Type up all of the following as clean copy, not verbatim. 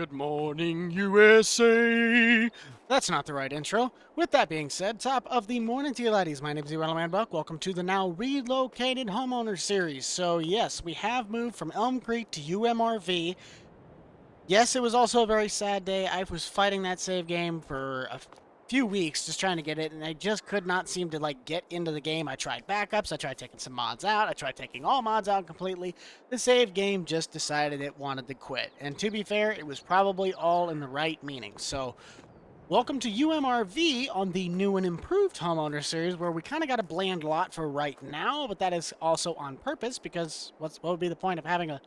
Good morning, USA! That's not the right intro. With that being said, top of the morning to you laddies. My name is Man Buck. Welcome to the now relocated Homeowner series. So yes, we have moved from Elm Creek to UMRV. Yes, it was also a very sad day. I was fighting that save game for a few weeks just trying to get it, and I just could not seem to get into the game. I tried backups, I tried taking some mods out, I tried taking all mods out completely. The save game just decided it wanted to quit. And to be fair, it was probably all in the right meaning. So welcome to UMRV on the new and improved Homeowner series, where we kind of got a bland lot for right now, but that is also on purpose, because what would be the point of having a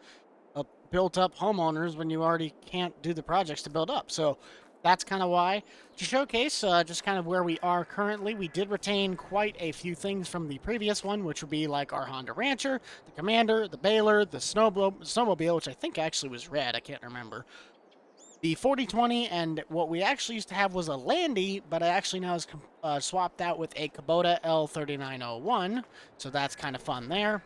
built-up homeowners when you already can't do the projects to build up? So that's kind of why. To showcase just kind of where we are currently, we did retain quite a few things from the previous one, which would be like our Honda Rancher, the Commander, the Baler, the Snowmobile, which I think actually was red, I can't remember, the 4020, and what we actually used to have was a Landy, but I actually now is swapped out with a Kubota L3901, so that's kind of fun there.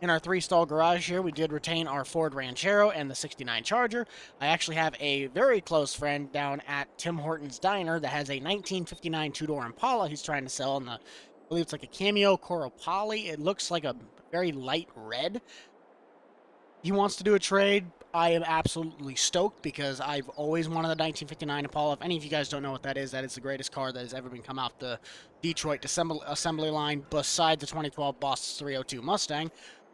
In our 3-stall garage here, we did retain our Ford Ranchero and the 69 Charger. I actually have a very close friend down at Tim Hortons Diner that has a 1959 two-door Impala he's trying to sell in the, I believe it's like a Cameo Coral Poly. It looks like a very light red. He wants to do a trade. I am absolutely stoked because I've always wanted the 1959 Impala. If any of you guys don't know what that is the greatest car that has ever been come out the Detroit assembly line besides the 2012 Boss 302 Mustang.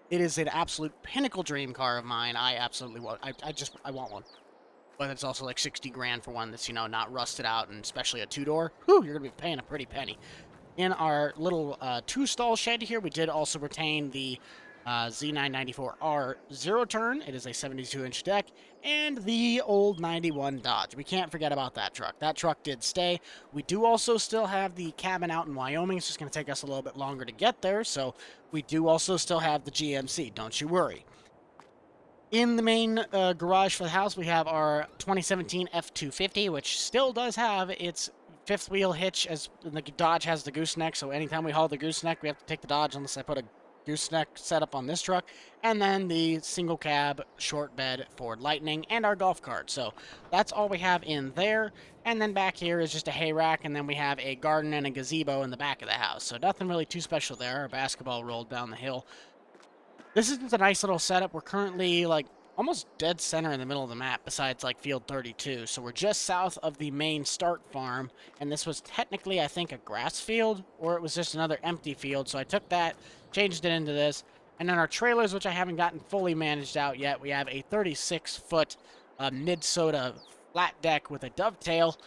It is an absolute pinnacle dream car of mine. I absolutely want. I want one. But it's also like 60 grand for one that's, you know, not rusted out, and especially a two-door. Whew, you're gonna be paying a pretty penny. In our little 2-stall shed here, we did also retain the Z994R zero turn. It is a 72-inch deck, and the old 91 Dodge. We can't forget about that truck. That truck did stay. We do also still have the cabin out in Wyoming. It's just going to take us a little bit longer to get there, so we do also still have the GMC. Don't you worry. In the main garage for the house, we have our 2017 F250, which still does have its fifth wheel hitch, as the Dodge has the gooseneck, so anytime we haul the gooseneck, we have to take the Dodge unless I put a gooseneck setup on this truck, and then the single cab short bed Ford Lightning and our golf cart. So that's all we have in there. And then back here is just a hay rack, and then we have a garden and a gazebo in the back of the house. So nothing really too special there. Our basketball rolled down the hill. This is just a nice little setup. We're currently like almost dead center in the middle of the map, besides like field 32. So we're just south of the main start farm, and this was technically, I think, a grass field, or it was just another empty field. So I took that, changed it into this. And then our trailers, which I haven't gotten fully managed out yet, we have a 36-foot mid-soda flat deck with a dovetail,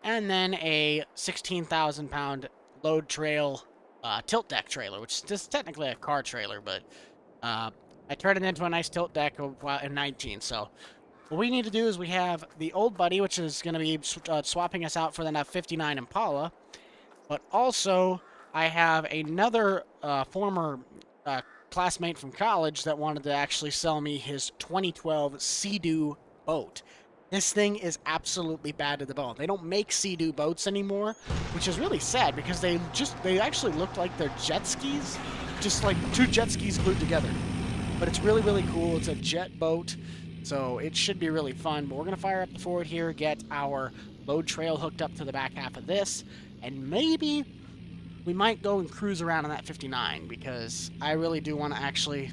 and then a 16,000-pound load trail tilt deck trailer, which is just technically a car trailer, but I turned it into a nice tilt deck in 19. So what we need to do is we have the old buddy, which is going to be swapping us out for the 59 Impala, but also I have another former classmate from college that wanted to actually sell me his 2012 Sea-Doo boat. This thing is absolutely bad to the bone. They don't make Sea-Doo boats anymore, which is really sad because they actually look like they're jet skis, just like two jet skis glued together. But it's really, really cool. It's a jet boat, so it should be really fun. But we're going to fire up the Ford here, get our load trail hooked up to the back half of this, and maybe we might go and cruise around on that 59, because I really do want to actually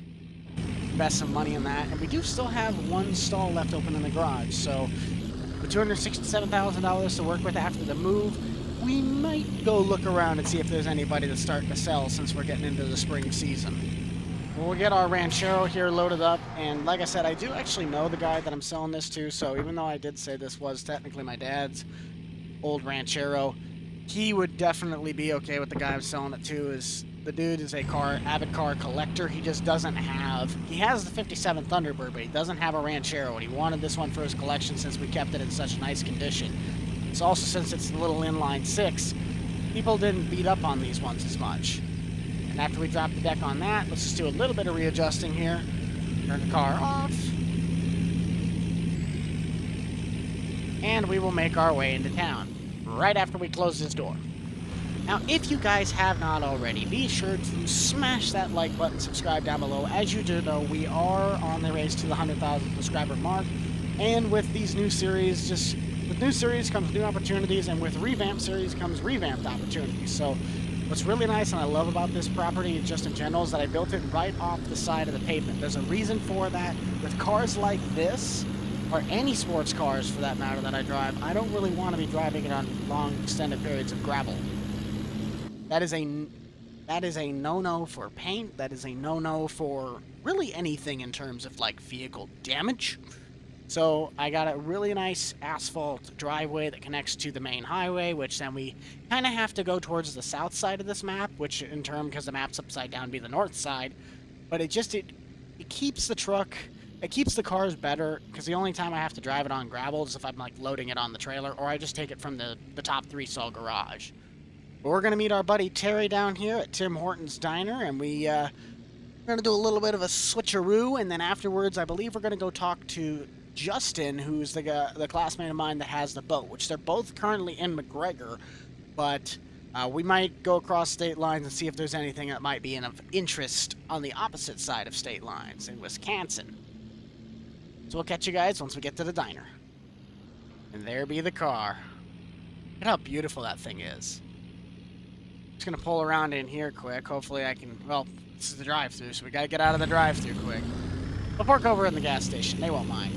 invest some money in that. And we do still have one stall left open in the garage, so with $267,000 to work with after the move, we might go look around and see if there's anybody that's starting to sell, since we're getting into the spring season. We'll get our Ranchero here loaded up, and like I said, I do actually know the guy that I'm selling this to, so even though I did say this was technically my dad's old Ranchero, he would definitely be okay with the guy I'm selling it to. The dude is a avid car collector. He just doesn't have, he has the 57 Thunderbird, but he doesn't have a Ranchero, and he wanted this one for his collection since we kept it in such nice condition. It's also, since it's a little inline 6, people didn't beat up on these ones as much. And after we drop the deck on that, let's just do a little bit of readjusting here. Turn the car off. And we will make our way into town right after we close this door. Now, if you guys have not already, be sure to smash that like button, subscribe down below. As you do know, we are on the race to the 100,000 subscriber mark. And with these new series, with new series comes new opportunities, and with revamped series comes revamped opportunities. So what's really nice and I love about this property just in general is that I built it right off the side of the pavement. There's a reason for that. With cars like this, or any sports cars for that matter that I drive, I don't really want to be driving it on long extended periods of gravel. That is a no-no for paint. That is a no-no for really anything in terms of like vehicle damage. So I got a really nice asphalt driveway that connects to the main highway, which then we kind of have to go towards the south side of this map, which in turn, because the map's upside down, be the north side. But it keeps the truck, it keeps the cars better, because the only time I have to drive it on gravel is if I'm like loading it on the trailer, or I just take it from the top 3 stall garage. But we're going to meet our buddy Terry down here at Tim Horton's Diner, and we're going to do a little bit of a switcheroo, and then afterwards I believe we're going to go talk to Justin, who's the classmate of mine that has the boat, which they're both currently in McGregor, but we might go across state lines and see if there's anything that might be of interest on the opposite side of state lines in Wisconsin. So we'll catch you guys once we get to the diner. And there be the car. Look at how beautiful that thing is. Just gonna pull around in here quick. Hopefully I can, well, this is the drive-thru, so we gotta get out of the drive-thru quick. We'll park over in the gas station. They won't mind.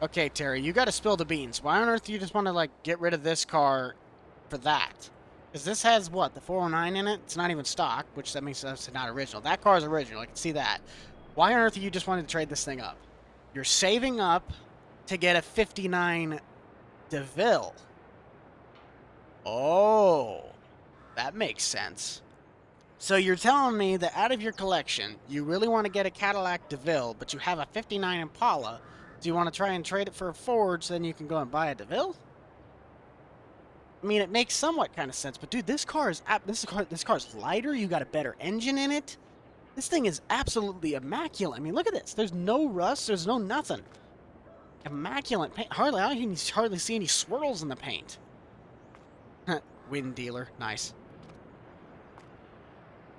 Okay, Terry, you gotta spill the beans. Why on earth do you just want to, like, get rid of this car for that? Because this has, what, the 409 in it? It's not even stock, which that means it's not original. That car is original. I can see that. Why on earth do you just want to trade this thing up? You're saving up to get a 59 DeVille. Oh, that makes sense. So you're telling me that out of your collection, you really want to get a Cadillac DeVille, but you have a 59 Impala. Do you want to try and trade it for a Ford so then you can go and buy a DeVille? I mean, it makes somewhat kind of sense, but dude, this car is lighter. You got a better engine in it. This thing is absolutely immaculate. I mean, look at this. There's no rust. There's no nothing. Immaculate paint. I can hardly see any swirls in the paint. Wind dealer. Nice.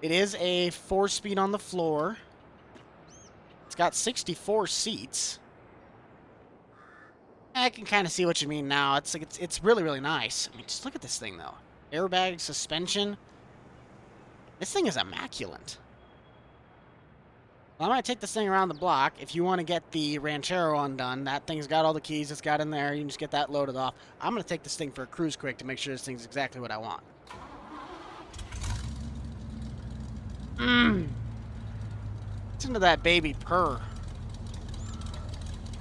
It is a 4-speed on the floor. It's got 64 seats. I can kind of see what you mean now. It's really, really nice. I mean, just look at this thing, though. Airbag, suspension. This thing is immaculate. Well, I might take this thing around the block. If you want to get the Ranchero undone, that thing's got all the keys it's got in there. You can just get that loaded off. I'm going to take this thing for a cruise quick to make sure this thing's exactly what I want. Listen to that baby purr.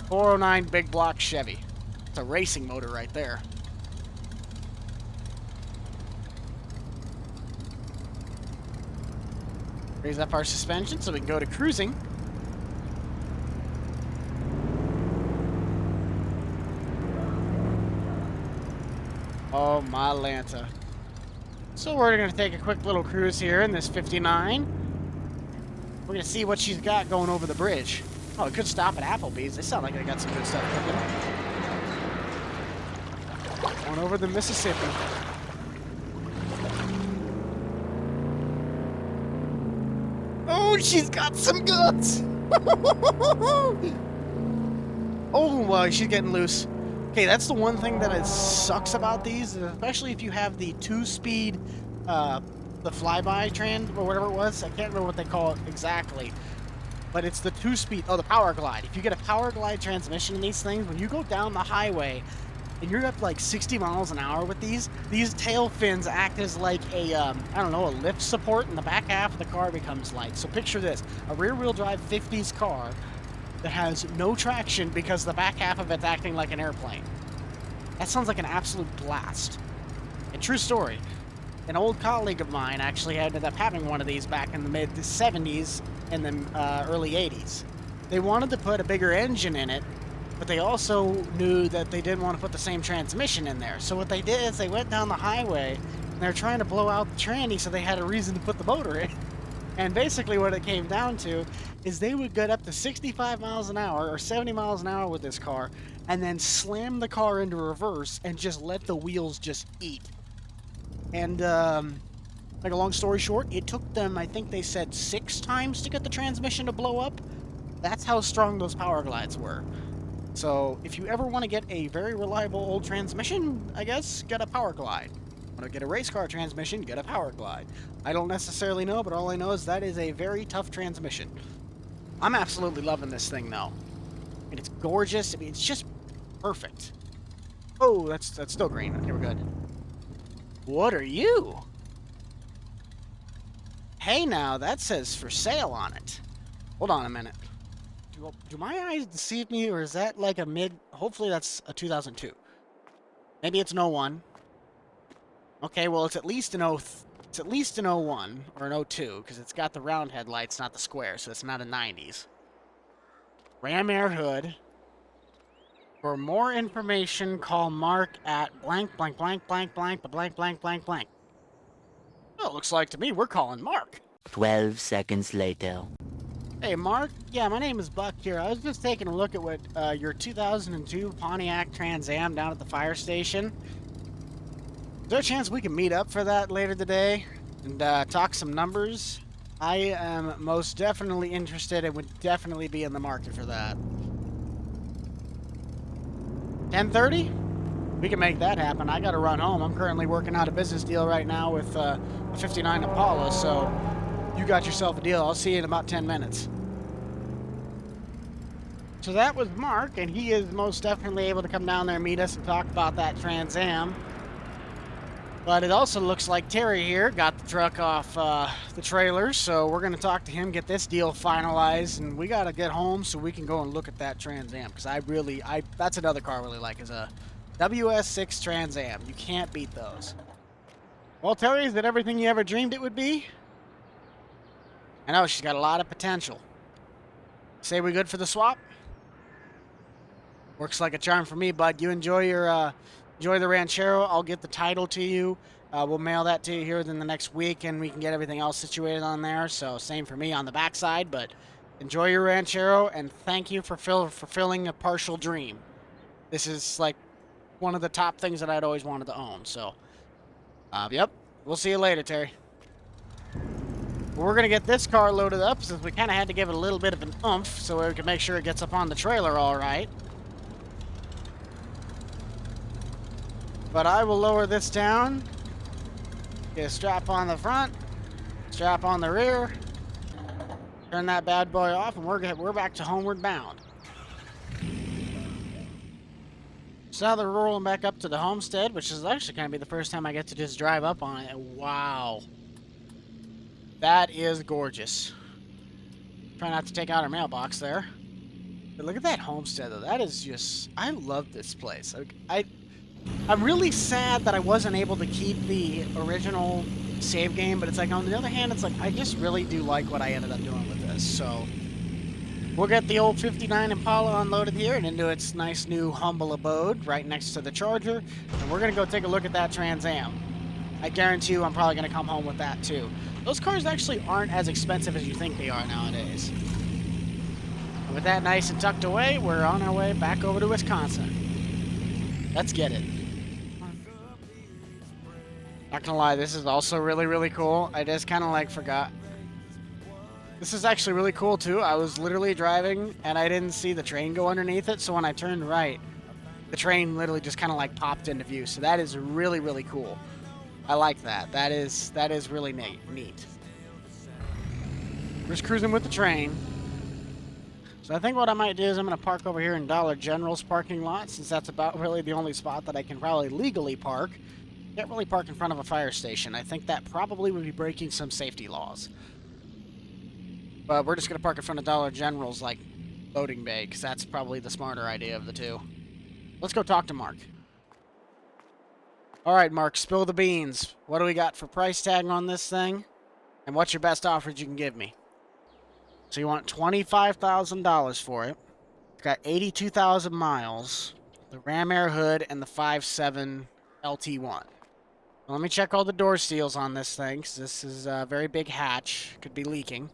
409 big block Chevy. It's a racing motor right there. Raise up our suspension so we can go to cruising. Oh, my Lanta. So we're going to take a quick little cruise here in this 59. We're going to see what she's got going over the bridge. Oh, it could stop at Applebee's. They sound like they got some good stuff cooking. Going over the Mississippi. Oh, she's got some guts! Oh, she's getting loose. Okay, that's the one thing that sucks about these, especially if you have the 2-speed, the flyby trans, or whatever it was. I can't remember what they call it exactly. But it's the 2-speed, the Power Glide. If you get a Power Glide transmission in these things, when you go down the highway, and you're up like 60 miles an hour with these tail fins act as like a, I don't know, a lift support, and the back half of the car becomes light. So picture this, a rear-wheel drive 50s car that has no traction because the back half of it's acting like an airplane. That sounds like an absolute blast. And true story, an old colleague of mine actually ended up having one of these back in the mid-70s and the early 80s. They wanted to put a bigger engine in it, but they also knew that they didn't want to put the same transmission in there. So what they did is they went down the highway, and they're trying to blow out the tranny, so they had a reason to put the motor in. And basically what it came down to is they would get up to 65 miles an hour or 70 miles an hour with this car, and then slam the car into reverse and just let the wheels just eat. And, like a long story short, it took them, I think they said 6 times to get the transmission to blow up. That's how strong those Power Glides were. So if you ever want to get a very reliable old transmission, I guess, get a Power Glide. Want to get a race car transmission, get a Power Glide. I don't necessarily know, but all I know is that is a very tough transmission. I'm absolutely loving this thing, though. And it's gorgeous. I mean, it's just perfect. Oh, that's still green. Okay, we're good. What are you? Hey, now, that says for sale on it. Hold on a minute. Do my eyes deceive me, or is that like a mid... Hopefully that's a 2002. Maybe it's an 01. Okay, well, it's at least an it's at least an 01 or an 02, because it's got the round headlights, not the square, so it's not a 90s. Ram air hood. For more information, call Mark at blank, blank, blank, blank, blank, blank, blank, blank, blank. Well, it looks like to me we're calling Mark. 12 seconds later. Hey, Mark. Yeah, my name is Buck here. I was just taking a look at what your 2002 Pontiac Trans Am down at the fire station. Is there a chance we can meet up for that later today and talk some numbers? I am most definitely interested and would definitely be in the market for that. 10:30? We can make that happen. I gotta run home. I'm currently working out a business deal right now with a 59 Impala, so you got yourself a deal. I'll see you in about 10 minutes. So that was Mark, and he is most definitely able to come down there and meet us and talk about that Trans Am. But it also looks like Terry here got the truck off the trailer, so we're going to talk to him, get this deal finalized, and we got to get home so we can go and look at that Trans Am, because that's another car I really like, is a WS6 Trans Am. You can't beat those. Well, Terry, is that everything you ever dreamed it would be? I know, she's got a lot of potential. Say we good for the swap? Works like a charm for me, bud. You enjoy the Ranchero. I'll get the title to you. We'll mail that to you here within the next week, and we can get everything else situated on there. So same for me on the backside, but enjoy your Ranchero, and thank you for fulfilling a partial dream. This is like one of the top things that I'd always wanted to own. So, yep. We'll see you later, Terry. We're going to get this car loaded up since we kind of had to give it a little bit of an oomph so we can make sure it gets up on the trailer all right. But I will lower this down, get a strap on the front, strap on the rear, turn that bad boy off, and we're back to homeward bound. So now they're rolling back up to the homestead, which is actually going to be the first time I get to just drive up on it. Wow. That is gorgeous. Try not to take out our mailbox there. But look at that homestead, though. That is just... I love this place. I'm really sad that I wasn't able to keep the original save game, but it's like, on the other hand, it's like, I just really do like what I ended up doing with this, so... We'll get the old 59 Impala unloaded here and into its nice new humble abode right next to the Charger, and we're going to go take a look at that Trans Am. I guarantee you I'm probably going to come home with that, too. Those cars actually aren't as expensive as you think they are nowadays. And with that nice and tucked away, we're on our way back over to Wisconsin. Let's get it. Not gonna lie, this is also really, really cool. I just kind of like forgot. This is actually really cool too. I was literally driving and I didn't see the train go underneath it, so when I turned right, the train literally just kind of like popped into view. So that is really, really cool. I like that. That is really neat. We're just cruising with the train. So I think what I might do is I'm going to park over here in Dollar General's parking lot, since that's about really the only spot that I can probably legally park. Can't really park in front of a fire station. I think that probably would be breaking some safety laws. But we're just going to park in front of Dollar General's, like, loading bay, because that's probably the smarter idea of the two. Let's go talk to Mark. Alright, Mark, spill the beans. What do we got for price tag on this thing? And what's your best offer you can give me? So you want $25,000 for it. It's got 82,000 miles, the Ram Air hood, and the 5.7 LT1. Well, let me check all the door seals on this thing, because this is a very big hatch. Could be leaking.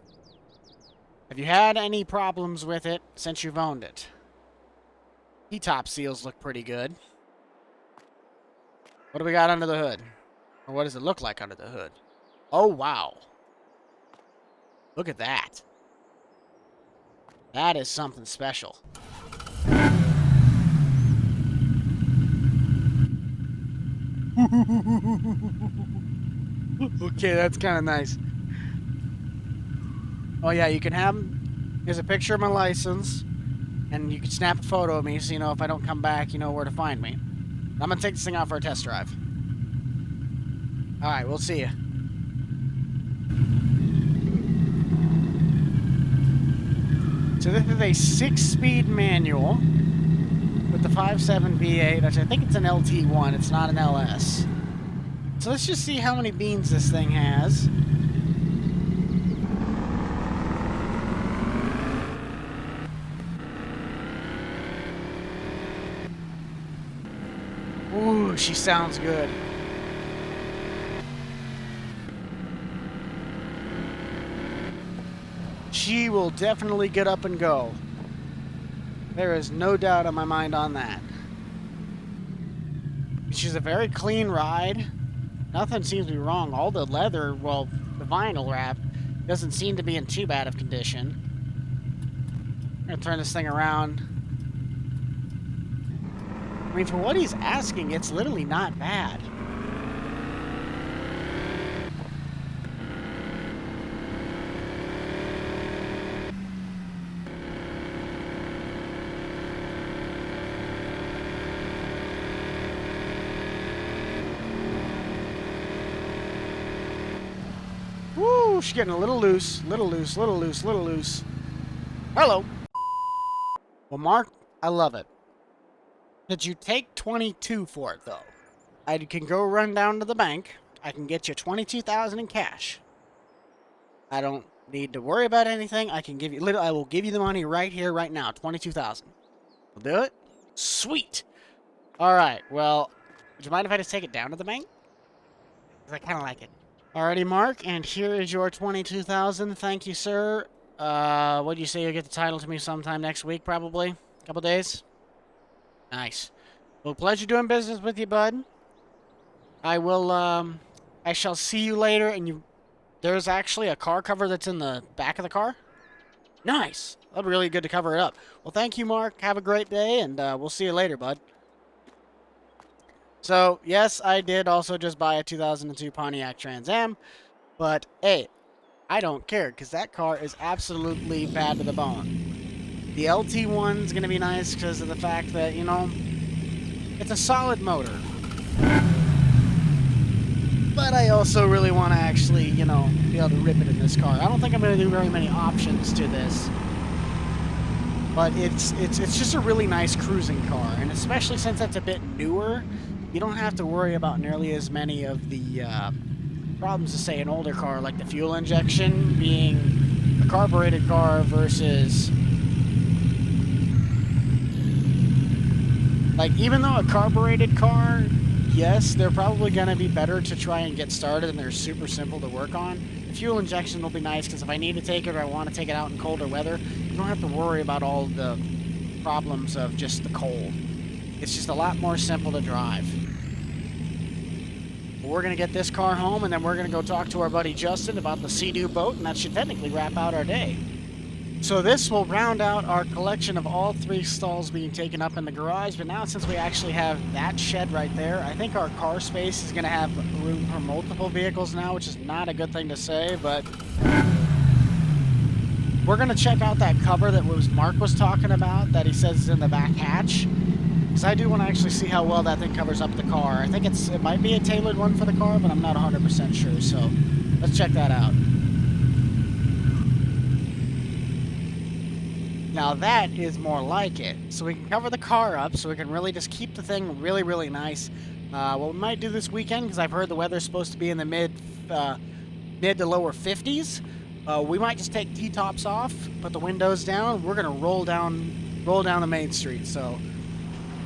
Have you had any problems with it since you've owned it? T-top seals look pretty good. What do we got under the hood? Or what does it look like under the hood? Oh, wow. Look at that. That is something special. Okay, that's kind of nice. Oh yeah, you can have. Here's a picture of my license, and you can snap a photo of me, so you know if I don't come back, you know where to find me. I'm gonna take this thing out for a test drive. All right, we'll see you. So this is a 6-speed manual with the 5.7 V8, which I think it's an LT1. It's not an LS. So let's just see how many beans this thing has. Ooh, she sounds good. She will definitely get up and go. There is no doubt in my mind on that. She's a very clean ride. Nothing seems to be wrong. All the leather, well, the vinyl wrap, doesn't seem to be in too bad of condition. I'm gonna turn this thing around. I mean, for what he's asking, it's literally not bad. Woo, she's getting a little loose, little loose, little loose, little loose. Hello. Well, Mark, I love it. Did you take 22 for it, though? I can go run down to the bank. I can get you 22,000 in cash. I don't need to worry about anything. I can give you, I will give you the money right here, right now. 22,000. We'll do it. Sweet. All right. Well, would you mind if I just take it down to the bank? Because I kind of like it. Alrighty, Mark, and here is your 22,000. Thank you, sir. What do you say you'll get the title to me sometime next week, probably? A couple days? Nice. Well, pleasure doing business with you, bud. I will, I shall see you later, and there's actually a car cover that's in the back of the car? Nice. That'd be really good to cover it up. Well, thank you, Mark. Have a great day, and we'll see you later, bud. So, yes, I did also just buy a 2002 Pontiac Trans Am, but, hey, I don't care, because that car is absolutely bad to the bone. The LT1's going to be nice because of the fact that, you know, it's a solid motor. But I also really want to actually, you know, be able to rip it in this car. I don't think I'm going to do very many options to this. But it's just a really nice cruising car, and especially since it's a bit newer, you don't have to worry about nearly as many of the problems to, say, an older car, like the fuel injection being a carbureted car versus... Like, even though a carbureted car, yes, they're probably going to be better to try and get started, and they're super simple to work on. The fuel injection will be nice, because if I need to take it or I want to take it out in colder weather, you don't have to worry about all the problems of just the cold. It's just a lot more simple to drive. But we're going to get this car home, and then we're going to go talk to our buddy Justin about the Sea-Doo boat, and that should technically wrap out our day. So this will round out our collection of all 3 stalls being taken up in the garage, but now since we actually have that shed right there, I think our car space is going to have room for multiple vehicles now, which is not a good thing to say, but we're going to check out that cover that Mark was talking about, that he says is in the back hatch, because I do want to actually see how well that thing covers up the car. I think it might be a tailored one for the car, but I'm not 100% sure, so let's check that out. Now that is more like it. So we can cover the car up, so we can really just keep the thing really, really nice. What we might do this weekend, because I've heard the weather's supposed to be in the mid to lower 50s, we might just take T-tops off, put the windows down. We're gonna roll down the main street. So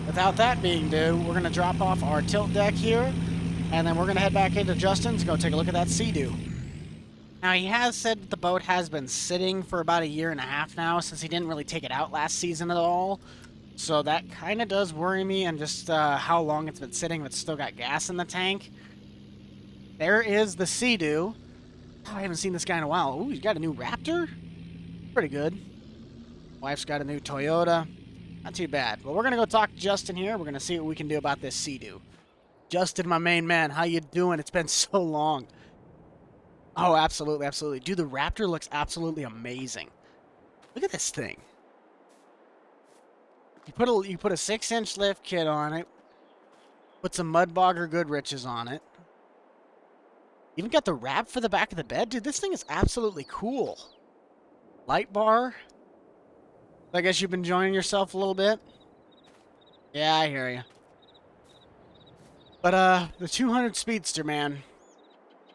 without that being due, we're gonna drop off our tilt deck here, and then we're gonna head back into Justin's, go take a look at that Sea-Doo. Now, he has said that the boat has been sitting for about 1.5 years now, since he didn't really take it out last season at all. So that kind of does worry me, and just how long it's been sitting, if it's still got gas in the tank. There is the Sea-Doo. Oh, I haven't seen this guy in a while. Ooh, he's got a new Raptor? Pretty good. Wife's got a new Toyota. Not too bad. But we're going to go talk to Justin here. We're going to see what we can do about this Sea-Doo. Justin, my main man, how you doing? It's been so long. Oh, absolutely, absolutely. Dude, the Raptor looks absolutely amazing. Look at this thing. You put a 6-inch lift kit on it. Put some Mudbogger Goodriches on it. Even got the wrap for the back of the bed. Dude, this thing is absolutely cool. Light bar. I guess you've been enjoying yourself a little bit. Yeah, I hear you. But, the 200 Speedster, man.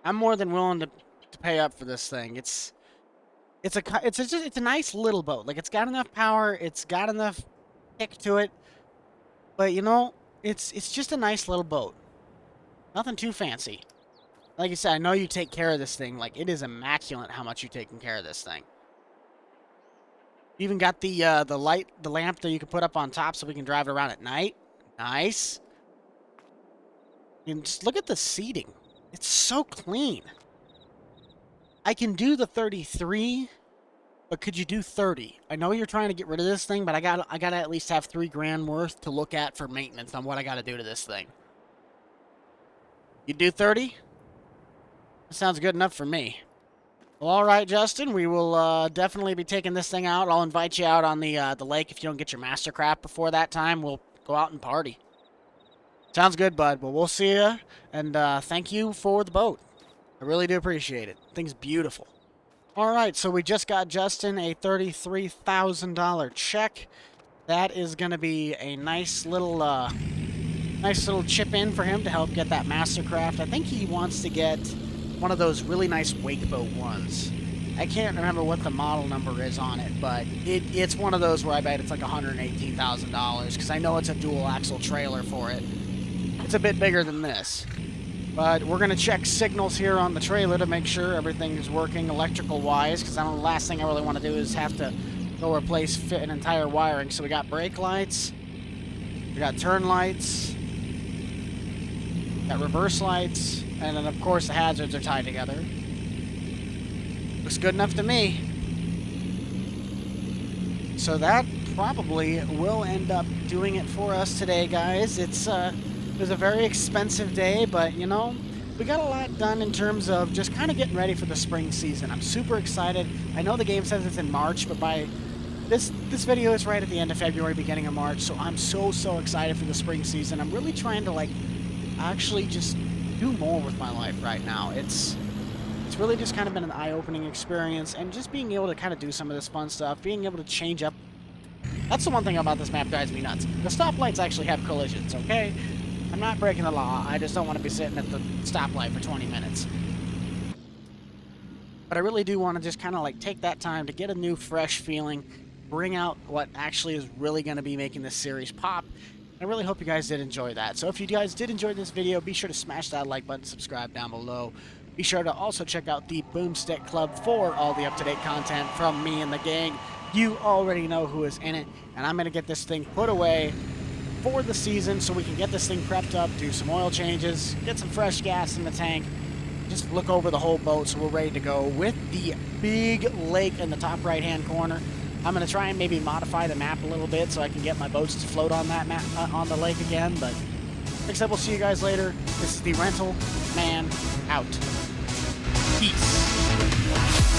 I'm more than willing to pay up for this thing. It's a nice little boat. Like, it's got enough power. It's got enough kick to it. But, you know, it's just a nice little boat. Nothing too fancy. Like you said, I know you take care of this thing. Like, it is immaculate how much you're taking care of this thing. You even got the lamp that you can put up on top so we can drive it around at night. Nice. And just look at the seating. It's so clean. I can do the 33, but could you do 30? I know you're trying to get rid of this thing, but I gotta at least have $3,000 worth to look at for maintenance on what I gotta do to this thing. You do 30? That sounds good enough for me. Well, all right, Justin. We will definitely be taking this thing out. I'll invite you out on the lake if you don't get your Mastercraft before that time. We'll go out and party. Sounds good, bud. Well, we'll see you, and thank you for the boat. I really do appreciate it. Thing's beautiful. All right, so we just got Justin a $33,000 check. That is going to be a nice little chip in for him to help get that Mastercraft. I think he wants to get one of those really nice wake boat ones. I can't remember what the model number is on it, but it's one of those where I bet it's like $118,000 because I know it's a dual axle trailer for it. It's a bit bigger than this. But we're going to check signals here on the trailer to make sure everything is working electrical-wise, because I know the last thing I really want to do is have to go replace an entire wiring. So we got brake lights, we got turn lights, we got reverse lights, and then, of course, the hazards are tied together. Looks good enough to me. So that probably will end up doing it for us today, guys. It was a very expensive day, but, you know, we got a lot done in terms of just kind of getting ready for the spring season. I'm super excited. I know the game says it's in March, but by this video is right at the end of February, beginning of March, so I'm so excited for the spring season. I'm really trying to, like, actually just do more with my life right now. It's really just kind of been an eye-opening experience, and just being able to kind of do some of this fun stuff, being able to change up. That's the one thing about this map drives me nuts. The stoplights actually have collisions, okay? I'm not breaking the law. I just don't want to be sitting at the stoplight for 20 minutes. But I really do want to just kind of like take that time to get a new, fresh feeling, bring out what actually is really going to be making this series pop. I really hope you guys did enjoy that. So if you guys did enjoy this video, be sure to smash that like button, subscribe down below. Be sure to also check out the Boomstick Club for all the up-to-date content from me and the gang. You already know who is in it, and I'm going to get this thing put away for the season so we can get this thing prepped up, do some oil changes, get some fresh gas in the tank, just look over the whole boat so we're ready to go with the big lake in the top right-hand corner. I'm going to try and maybe modify the map a little bit so I can get my boats to float on that map, on the lake again, but like I said, we'll see you guys later. This is the Rental Man out. Peace.